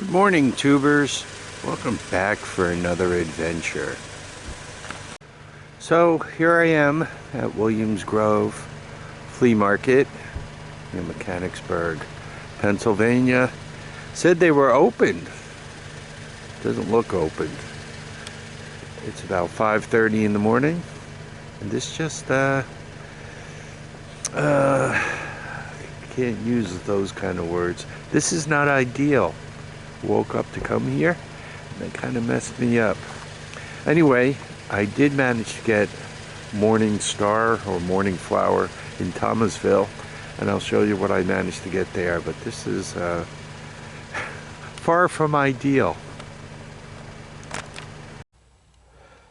Good morning, tubers. Welcome back for another adventure. So here I am at Williams Grove Flea Market in Mechanicsburg, Pennsylvania. Said they were opened. Doesn't look opened. It's about 5:30 in the morning, and this just can't use those kind of words. This is not ideal. Woke up to come here, and they kind of messed me up. Anyway, I did manage to get Morning Star or Morning Flower in Thomasville, and I'll show you what I managed to get there, but this is far from ideal.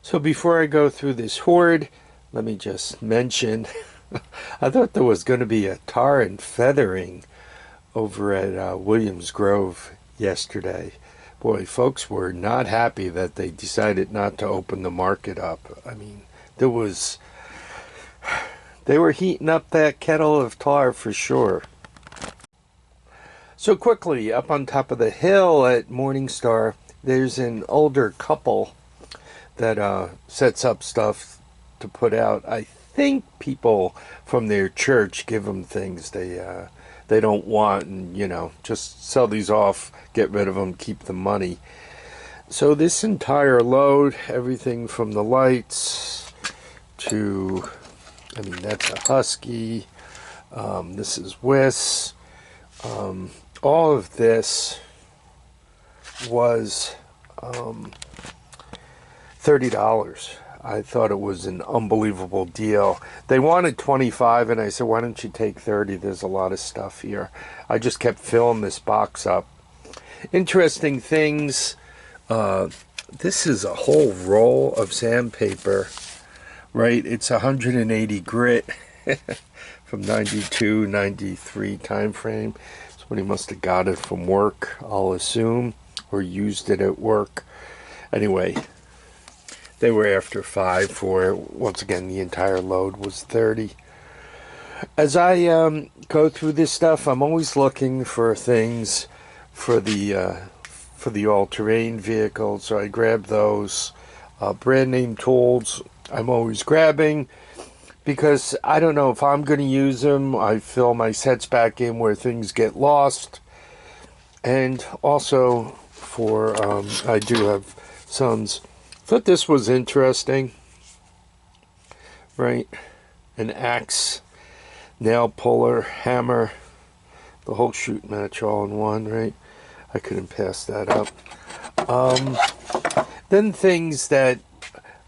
So before I go through this hoard, let me just mention I thought there was going to be a tar and feathering over at Williams Grove yesterday. Boy, folks were not happy that they decided not to open the market up. I mean, they were heating up that kettle of tar for sure. So quickly, up on top of the hill at Morningstar, there's an older couple that sets up stuff to put out. I think people from their church give them things they don't want, and just sell these off, get rid of them, keep the money. So this entire load, everything from the lights to, that's a Husky, this is Wiss, all of this was $30. I thought it was an unbelievable deal. They wanted 25, and I said, why don't you take 30? There's a lot of stuff here. I just kept filling this box up. Interesting things. This is a whole roll of sandpaper, right? It's 180 grit from 92, 93 time frame. Somebody must have got it from work, I'll assume, or used it at work. Anyway, they were after 5 for it. Once again, the entire load was 30. As I go through this stuff, I'm always looking for things for the all-terrain vehicle, so I grab those. Brand name tools I'm always grabbing, because I don't know if I'm going to use them. I fill my sets back in where things get lost. And also for, I do have sons. Thought this was interesting, right? An axe, nail puller, hammer, the whole shoot match all in one, right? I couldn't pass that up. Then things that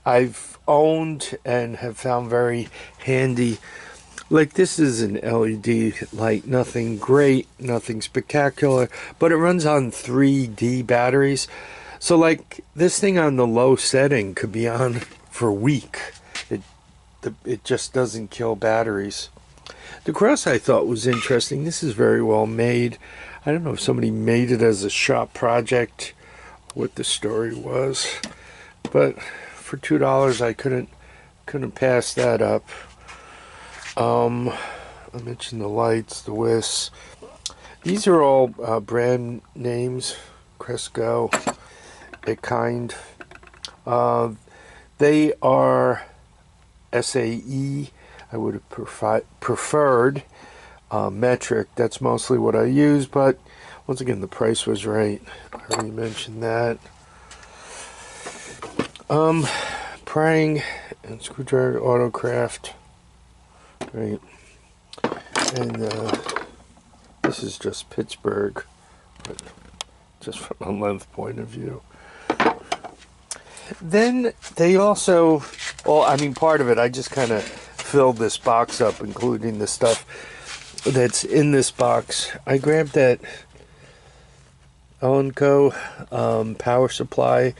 I've owned and have found very handy, like this is an LED light, nothing great, nothing spectacular, but it runs on 3D batteries. So like this thing on the low setting could be on for a week. It just doesn't kill batteries. The cross I thought was interesting. This is very well made. I don't know if somebody made it as a shop project, what the story was, but for $2 I couldn't pass that up. I mentioned the lights, the Wiss. These are all brand names. Cresco, Kind. They are SAE. I would have preferred metric. That's mostly what I use, but once again, the price was right. I already mentioned that. Prying and screwdriver Autocraft. Right. And this is just Pittsburgh, but just from a length point of view. Then they also, part of it, I just kind of filled this box up, including the stuff that's in this box. I grabbed that L&Co power supply.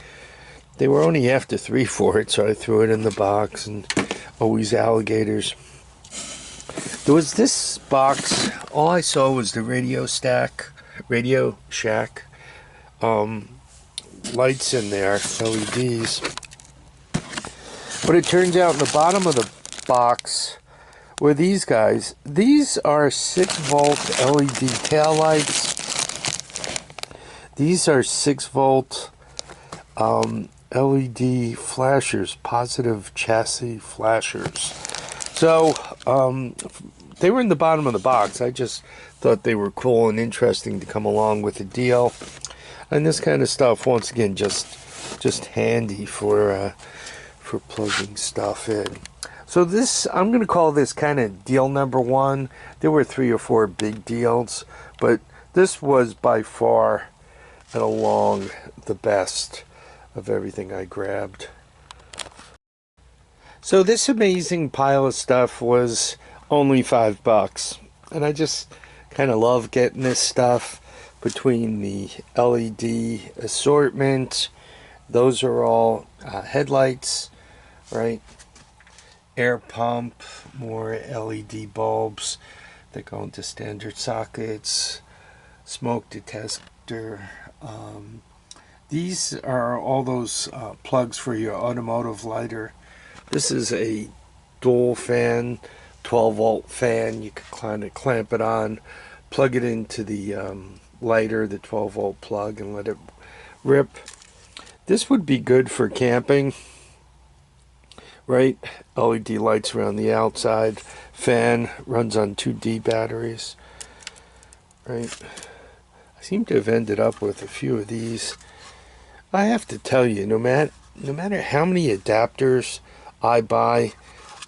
They were only after 3 for it, so I threw it in the box, and always alligators. There was this box, all I saw was the Radio Shack. Lights in there, LEDs. But it turns out in the bottom of the box were these guys. These are 6-volt LED taillights. These are 6-volt LED flashers, positive chassis flashers. So they were in the bottom of the box. I just thought they were cool and interesting to come along with the deal. And this kind of stuff, once again, just handy for plugging stuff in. So this, I'm going to call this kind of deal number one. There were 3 or 4 big deals, but this was by far and along the best of everything I grabbed. So this amazing pile of stuff was only $5, and I just kind of love getting this stuff. Between the LED assortment, those are all headlights, right? Air pump, more LED bulbs that go into standard sockets, smoke detector. These are all those plugs for your automotive lighter. This is a dual fan, 12-volt fan. You can kind of clamp it on, plug it into the lighter, the 12-volt plug, and let it rip. This would be good for camping, right? LED lights around the outside. Fan runs on 2D batteries, right? I seem to have ended up with a few of these. I have to tell you, no matter how many adapters I buy,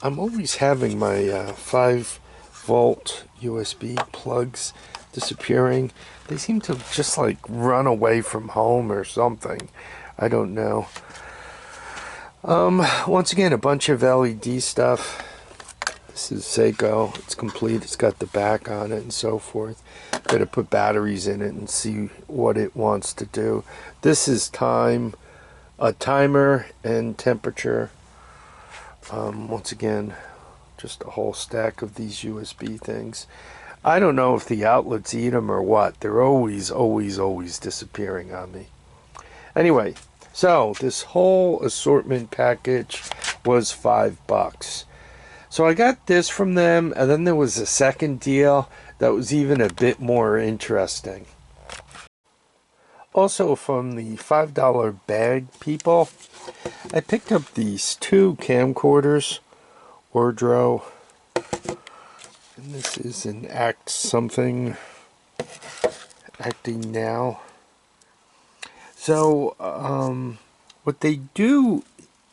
I'm always having my 5-volt USB plugs disappearing. They seem to just like run away from home or something. I don't know. Once again, a bunch of LED stuff. This is Seiko. It's complete. It's got the back on it and so forth. Got to put batteries in it and see what it wants to do. This is time, a timer and temperature. Once again, just a whole stack of these USB things. I don't know if the outlets eat them or what. They're always disappearing on me. Anyway, so this whole assortment package was $5. So I got this from them, and then there was a second deal that was even a bit more interesting. Also from the $5 bag people, I picked up these 2 camcorders, Ordro. And this is an Acting Now. So what they do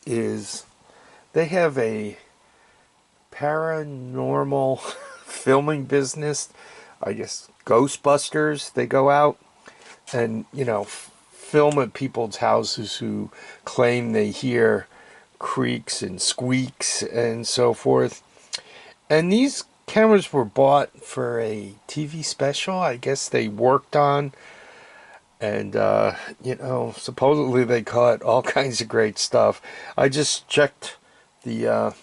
is they have a paranormal filming business. I guess Ghostbusters. They go out and, you know, film at people's houses who claim they hear creaks and squeaks and so forth. And these cameras were bought for a TV special, I guess they worked on. And, you know, supposedly they caught all kinds of great stuff. I just checked the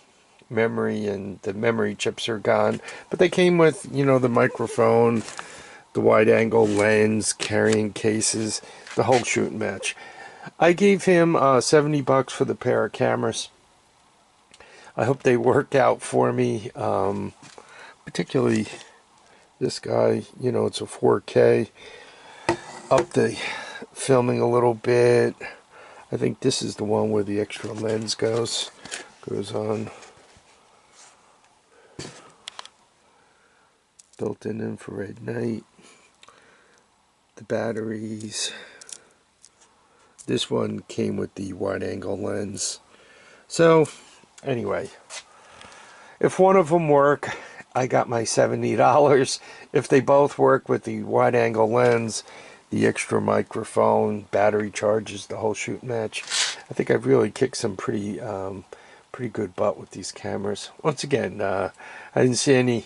memory, and the memory chips are gone. But they came with, you know, the microphone, the wide-angle lens, carrying cases, the whole shooting match. I gave him $70 for the pair of cameras. I hope they work out for me. Particularly this guy, you know, it's a 4K. Up the filming a little bit. I think this is the one where the extra lens goes on. Built-in infrared night. The batteries. This one came with the wide-angle lens. So, anyway, if one of them work, I got my $70. If they both work with the wide-angle lens, the extra microphone, battery charges, the whole shoot match, I think I've really kicked some pretty good butt with these cameras. Once again, I didn't see any,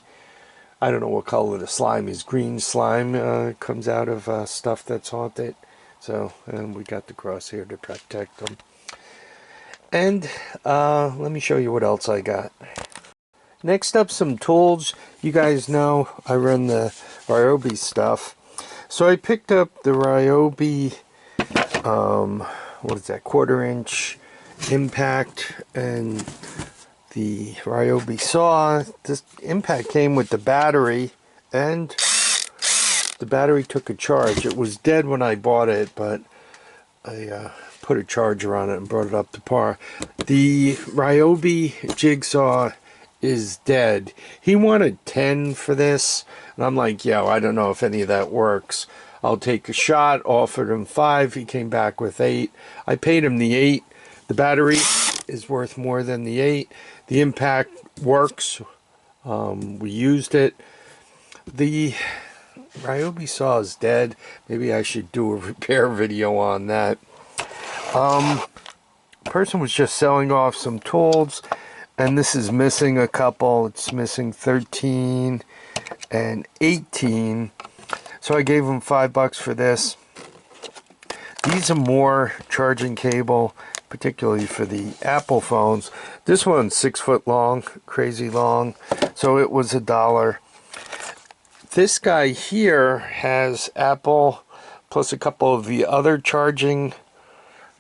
I don't know what color the slime is. Green slime comes out of stuff that's haunted. So, and we got the crosshair to protect them. And let me show you what else I got. Next up, some tools. You guys know I run the Ryobi stuff. So I picked up the Ryobi, what is that, 1/4" impact, and the Ryobi saw. This impact came with the battery and the battery took a charge. It was dead when I bought it, but I put a charger on it and brought it up to par. The Ryobi jigsaw is dead. He wanted 10 for this, and I'm like, yo, I don't know if any of that works. I'll take a shot. Offered him 5. He came back with 8. I paid him the 8. The battery is worth more than the 8. The impact works. We used it. The Ryobi saw is dead. Maybe I should do a repair video on that. Person was just selling off some tools, and this is missing a couple. It's missing 13 and 18. So I gave him $5 for this. These are more charging cable, particularly for the Apple phones. This one's 6 foot long, crazy long. So it was $1. This guy here has Apple plus a couple of the other charging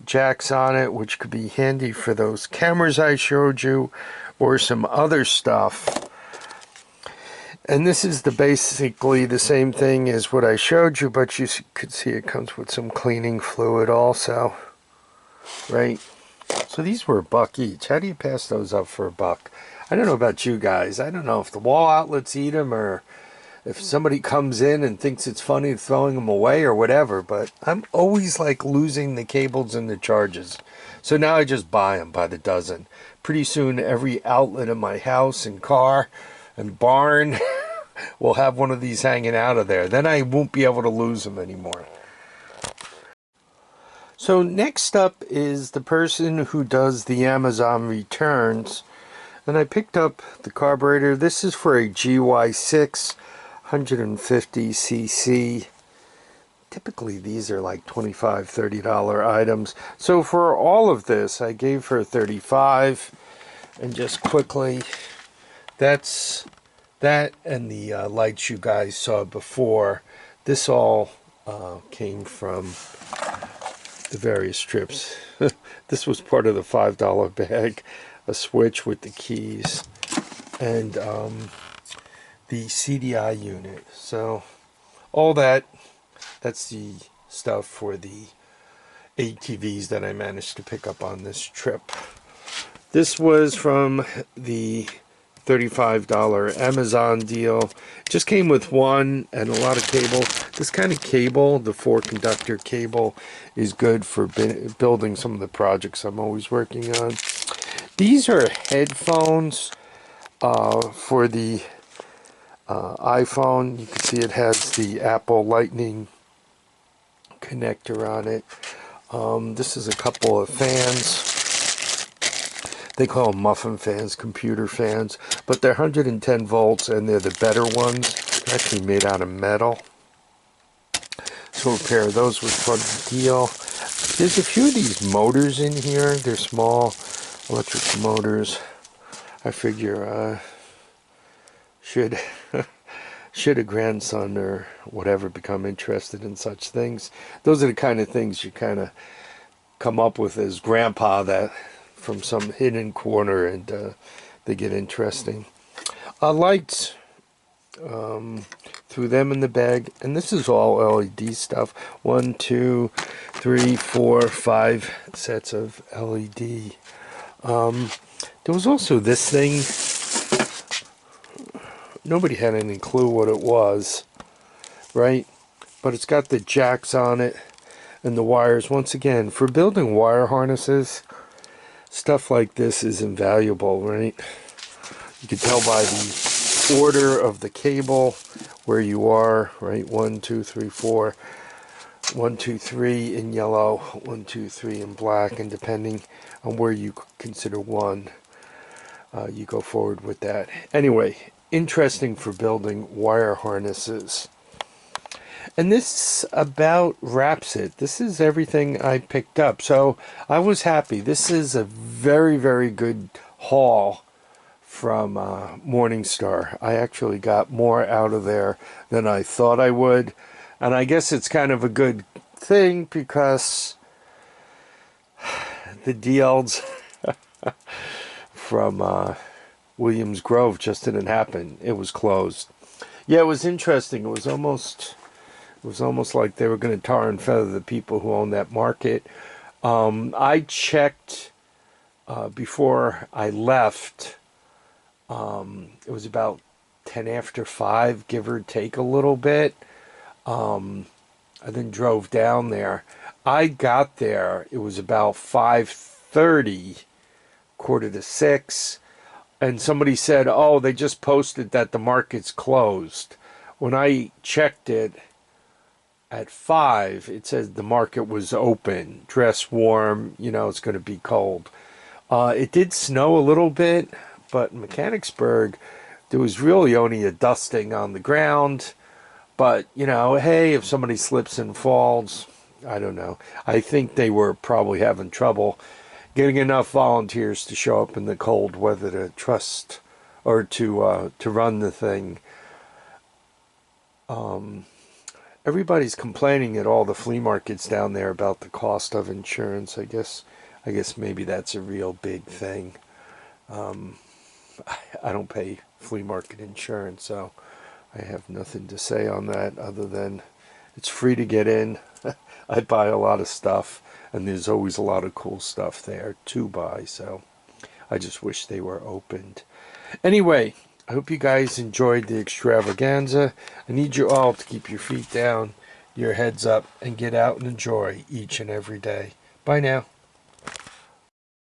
jacks on it, which could be handy for those cameras I showed you or some other stuff. And this is basically the same thing as what I showed you, but you could see it comes with some cleaning fluid also, right? So these were $1 each. How do you pass those up for $1? I don't know about you guys. I don't know if the wall outlets eat them or if somebody comes in and thinks it's funny throwing them away or whatever, but I'm always like losing the cables and the charges. So now I just buy them by the dozen. Pretty soon every outlet in my house and car and barn will have one of these hanging out of there. Then I won't be able to lose them anymore. So next up is the person who does the Amazon returns. And I picked up the carburetor. This is for a GY6 150cc. Typically these are like $25, $30 items. So for all of this I gave her $35. And just quickly, that's that and the lights you guys saw before. This all came from the various strips. This was part of the $5 bag. A switch with the keys and the CDI unit. So all that's the stuff for the ATVs that I managed to pick up on this trip. This was from the $35 Amazon deal. Just came with one and a lot of cable. This kind of cable, the 4-conductor cable, is good for building some of the projects I'm always working on. These are headphones for the iPhone. You can see it has the Apple Lightning connector on it. This is a couple of fans. They call them muffin fans, computer fans, but they're 110 volts and they're the better ones. They're actually made out of metal. So a pair of those was part of the deal. There's a few of these motors in here. They're small electric motors. I figure should a grandson or whatever become interested in such things, those are the kind of things you kind of come up with as grandpa, that from some hidden corner, and they get interesting. Lights, threw them in the bag, and this is all LED stuff. 1, 2, 3, 4, 5 sets of LED. There was also this thing. Nobody had any clue what it was, right? But it's got the jacks on it and the wires. Once again, for building wire harnesses, stuff like this is invaluable, right? You can tell by the order of the cable where you are, right? 1, 2, 3, 4. 1, 2, 3 in yellow, 1, 2, 3 in black, and depending on where you consider one, you go forward with that. Anyway, interesting for building wire harnesses. And this about wraps it. This is everything I picked up. So I was happy. This is a very, very good haul from Morningstar. I actually got more out of there than I thought I would. And I guess it's kind of a good thing because the deals from Williams Grove just didn't happen. It was closed. Yeah, it was interesting. It was almost was almost like they were going to tar and feather the people who own that market. I checked before I left. It was about 10 after 5, give or take a little bit. I then drove down there. I got there, it was about 5:30, quarter to 6, and somebody said, oh, they just posted that the market's closed. When I checked it at 5, it says the market was open. Dress warm, it's going to be cold. It did snow a little bit, but in Mechanicsburg, there was really only a dusting on the ground. But, hey, if somebody slips and falls, I don't know. I think they were probably having trouble getting enough volunteers to show up in the cold weather to trust or to run the thing. Everybody's complaining at all the flea markets down there about the cost of insurance. I guess maybe that's a real big thing. I don't pay flea market insurance, so I have nothing to say on that other than it's free to get in. I buy a lot of stuff, and there's always a lot of cool stuff there to buy, so I just wish they were opened. Anyway, I hope you guys enjoyed the extravaganza. I need you all to keep your feet down, your heads up, and get out and enjoy each and every day. Bye now.